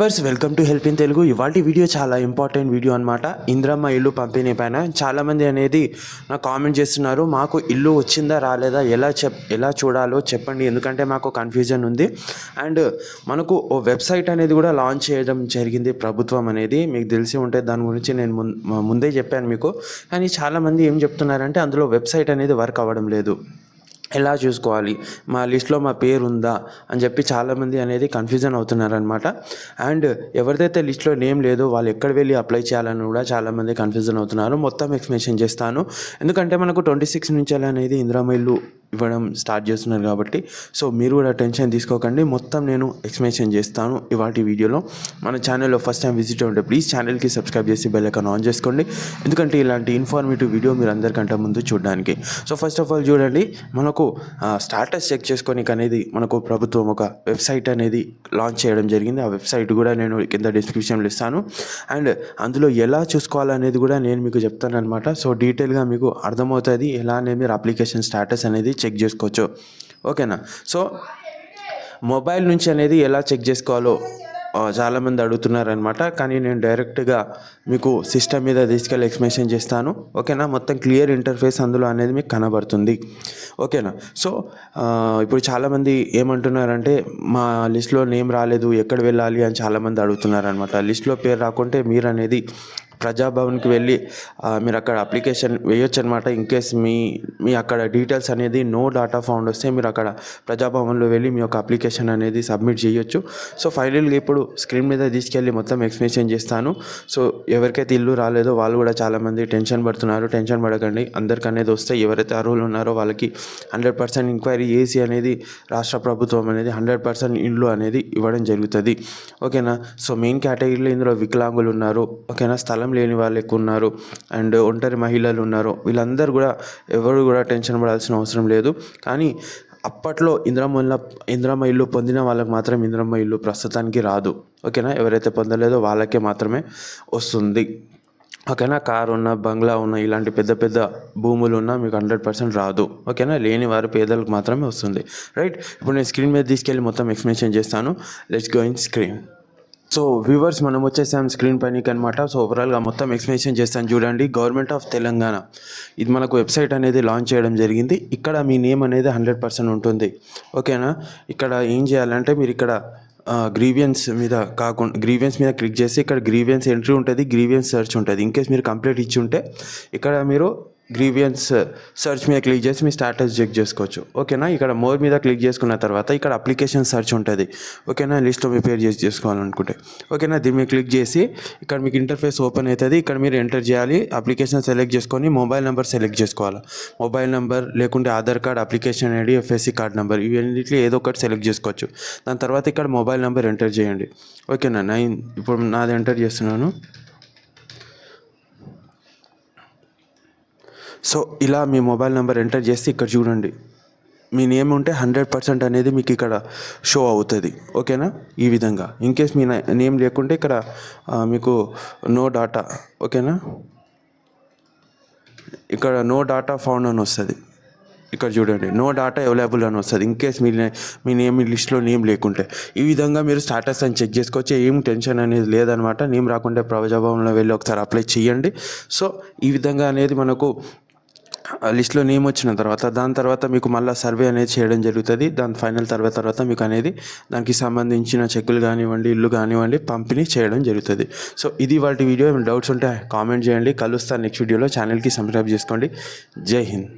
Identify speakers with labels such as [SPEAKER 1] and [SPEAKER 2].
[SPEAKER 1] Welcome to help in Telugu. ఇవాళ video చాలా important video అనమాట. ఇందిరమ్మ ఇల్లు పంపిణీ పైన చాలామంది అనేది నాకు కామెంట్ చేస్తున్నారు, మాకు ఇల్లు వచ్చిందా రాలేదా ఎలా చూడాలో చెప్పండి, ఎందుకంటే మాకు కన్ఫ్యూజన్ ఉంది. అండ్ మనకు ఓ వెబ్సైట్ అనేది కూడా లాంచ్ చేయడం జరిగింది ప్రభుత్వం అనేది, మీకు తెలిసి ఉంటే దాని గురించి నేను ముందే చెప్పాను మీకు. కానీ చాలామంది ఏం చెప్తున్నారంటే అందులో వెబ్సైట్ అనేది వర్క్ అవ్వడం లేదు, ఎలా చూసుకోవాలి, మా లిస్ట్లో మా పేరు ఉందా అని చెప్పి చాలామంది అనేది కన్ఫ్యూజన్ అవుతున్నారనమాట. అండ్ ఎవరిదైతే లిస్ట్లో నేమ్ లేదో వాళ్ళు ఎక్కడ వెళ్ళి అప్లై చేయాలని కూడా చాలామంది కన్ఫ్యూజన్ అవుతున్నారు. మొత్తం ఎక్స్ప్లెనేషన్ చేస్తాను, ఎందుకంటే మనకు 26 నుంచి అనేది ఇందిరమ్మ ఇల్లు ఇవ్వడం స్టార్ట్ చేస్తున్నారు కాబట్టి. సో మీరు కూడా టెన్షన్ తీసుకోకండి, మొత్తం నేను ఎక్స్ప్లెనేషన్ చేస్తాను ఇవాటి వీడియోలో. మన ఛానల్లో ఫస్ట్ టైం విజిట్ ఉంటే ప్లీజ్ ఛానల్కి సబ్స్క్రైబ్ చేసి బెల్ ఐకాన్ ఆన్ చేసుకోండి, ఎందుకంటే ఇలాంటి ఇన్ఫర్మేటివ్ వీడియో మీరు అందరికంటే ముందు చూడడానికి. సో ఫస్ట్ ఆఫ్ ఆల్ చూడండి, మనకు స్టాటస్ చెక్ చేసుకోనికి అనేది మనకు ప్రభుత్వం ఒక వెబ్సైట్ అనేది లాంచ్ చేయడం జరిగింది. ఆ వెబ్సైట్ కూడా నేను కింద డిస్క్రిప్షన్లో ఇస్తాను. అండ్ అందులో ఎలా చూసుకోవాలనేది కూడా నేను మీకు చెప్తాను అనమాట. సో డీటెయిల్గా మీకు అర్థమవుతుంది ఎలా అనేది మీరు అప్లికేషన్ స్టాటస్ అనేది చెక్ చేసుకోవచ్చు, ఓకేనా. సో మొబైల్ నుంచి అనేది ఎలా చెక్ చేసుకోవాలో చాలామంది అడుగుతున్నారనమాట, కానీ నేను డైరెక్ట్గా మీకు సిస్టమ్ మీద తీసుకెళ్ళి ఎక్స్ప్లెనేషన్ చేస్తాను, ఓకేనా. మొత్తం క్లియర్ ఇంటర్ఫేస్ అందులో అనేది మీకు కనబడుతుంది, ఓకేనా. సో ఇప్పుడు చాలామంది ఏమంటున్నారంటే మా లిస్ట్లో నేమ్ రాలేదు, ఎక్కడ వెళ్ళాలి అని చాలామంది అడుగుతున్నారనమాట. లిస్ట్లో పేరు రాకుంటే మీరు అనేది ప్రజాభవన్కి వెళ్ళి మీరు అక్కడ అప్లికేషన్ వేయొచ్చు అనమాట. ఇన్కేస్ మీ అక్కడ డీటెయిల్స్ అనేది నో డాటా ఫౌండ్ వస్తే మీరు అక్కడ ప్రజాభవన్లో వెళ్ళి మీ యొక్క అప్లికేషన్ అనేది సబ్మిట్ చేయొచ్చు. సో ఫైనల్గా ఇప్పుడు స్క్రీన్ మీద తీసుకెళ్ళి మొత్తం ఎక్స్ప్లెనేషన్ చేస్తాను. సో ఎవరికైతే ఇల్లు రాలేదో వాళ్ళు కూడా చాలామంది టెన్షన్ పడుతున్నారు, టెన్షన్ పడకండి, అందరికి అనేది వస్తే ఎవరైతే అర్హులు ఉన్నారో వాళ్ళకి 100% ఎంక్వైరీ చేసి అనేది రాష్ట్ర ప్రభుత్వం అనేది 100% ఇల్లు అనేది ఇవ్వడం జరుగుతుంది, ఓకేనా. సో మెయిన్ కేటగిరీలో ఇందులో వికలాంగులు ఉన్నారు, ఓకేనా, స్థలం లేని వాళ్ళు ఎక్కువ ఉన్నారు, అండ్ ఒంటరి మహిళలు ఉన్నారు. వీళ్ళందరూ కూడా ఎవరు కూడా టెన్షన్ పడాల్సిన అవసరం లేదు. కానీ అప్పట్లో ఇందిరమ్మ ఇల్లు పొందిన వాళ్ళకి మాత్రం ఇందిరమ్మ ఇల్లు ప్రస్తుతానికి రాదు, ఓకేనా. ఎవరైతే పొందలేదో వాళ్ళకే మాత్రమే వస్తుంది, ఓకేనా. కారు ఉన్న, బంగ్లా ఉన్న, ఇలాంటి పెద్ద పెద్ద భూములు ఉన్నా మీకు 100% రాదు, ఓకేనా. లేని వారు పేదలకు మాత్రమే వస్తుంది, రైట్. ఇప్పుడు నేను స్క్రీన్ మీద తీసుకెళ్ళి మొత్తం ఎక్స్ప్లెనేషన్ చేస్తాను. Let's go in screen. So viewers, మనం వచ్చేసాం స్క్రీన్ పైనకి అనమాట. సో ఓవరాల్గా మొత్తం ఎక్స్ప్లెనేషన్ చేస్తాను చూడండి. గవర్నమెంట్ ఆఫ్ తెలంగాణ ఇది మనకు వెబ్సైట్ అనేది లాంచ్ చేయడం జరిగింది. ఇక్కడ మీ నేమ్ అనేది 100% ఉంటుంది, ఓకేనా. ఇక్కడ ఏం చేయాలంటే మీరు ఇక్కడ గ్రీవియన్స్ మీద క్లిక్ చేసి ఇక్కడ గ్రీవియన్స్ ఎంట్రీ ఉంటుంది, గ్రీవియన్స్ సెర్చ్ ఉంటుంది. ఇన్కేస్ మీరు కంప్లీట్ ఇచ్చి ఉంటే ఇక్కడ మీరు గ్రీవియన్స్ సెర్చ్ మీద క్లిక్ చేసి మీ స్టాటస్ చెక్ చేసుకోవచ్చు, ఓకేనా. ఇక్కడ మోర్ మీద క్లిక్ చేసుకున్న తర్వాత ఇక్కడ అప్లికేషన్ సెర్చ్ ఉంటుంది, ఓకేనా. లిస్ట్లో ప్రిపేర్ చేసుకోవాలనుకుంటే, ఓకేనా. దీని మీద క్లిక్ చేసి ఇక్కడ మీకు ఇంటర్ఫేస్ ఓపెన్ అవుతుంది. ఇక్కడ మీరు ఎంటర్ చేయాలి, అప్లికేషన్ సెలెక్ట్ చేసుకొని మొబైల్ నెంబర్ సెలెక్ట్ చేసుకోవాలి. మొబైల్ నెంబర్ లేకుంటే Aadhaar card, application ID, FSC card number, ఇవన్నిట్లో ఏదో ఒకటి సెలెక్ట్ చేసుకోవచ్చు. దాని తర్వాత ఇక్కడ మొబైల్ నెంబర్ ఎంటర్ చేయండి, ఓకేనా. ఇప్పుడు నాది ఎంటర్ చేస్తున్నాను. సో ఇలా మీ మొబైల్ నెంబర్ ఎంటర్ చేసి ఇక్కడ చూడండి, మీ నేమ్ ఉంటే 100% అనేది మీకు ఇక్కడ షో అవుతుంది, ఓకేనా. ఈ విధంగా ఇన్కేస్ మీ నేమ్ లేకుంటే ఇక్కడ మీకు నో డాటా, ఓకేనా, ఇక్కడ నో డాటా ఫౌండ్ అని వస్తుంది. ఇక్కడ చూడండి, నో డాటా అవైలబుల్ అని వస్తుంది ఇన్కేస్ మీ నేమ్ లిస్ట్లో నేమ్ లేకుంటే. ఈ విధంగా మీరు స్టాటస్ అని చెక్ చేసుకోవచ్చు, ఏం టెన్షన్ అనేది లేదనమాట. నేమ్ రాకుంటే ప్రజాభవన్లో వెళ్ళి ఒకసారి అప్లై చేయండి. సో ఈ విధంగా అనేది మనకు లిస్ట్లో నేమ్ వచ్చిన తర్వాత దాని తర్వాత మీకు మళ్ళీ సర్వే అనేది చేయడం జరుగుతుంది. దాని ఫైనల్ తర్వాత మీకు అనేది దానికి సంబంధించిన చెక్కులు కానివ్వండి, ఇల్లు కానివ్వండి పంపిణీ చేయడం జరుగుతుంది. సో ఇది వాటి వీడియో. ఏమైనా డౌట్స్ ఉంటే కామెంట్ చేయండి. కలుస్తాను నెక్స్ట్ వీడియోలో. ఛానల్కి సబ్స్క్రైబ్ చేసుకోండి. జై హింద్.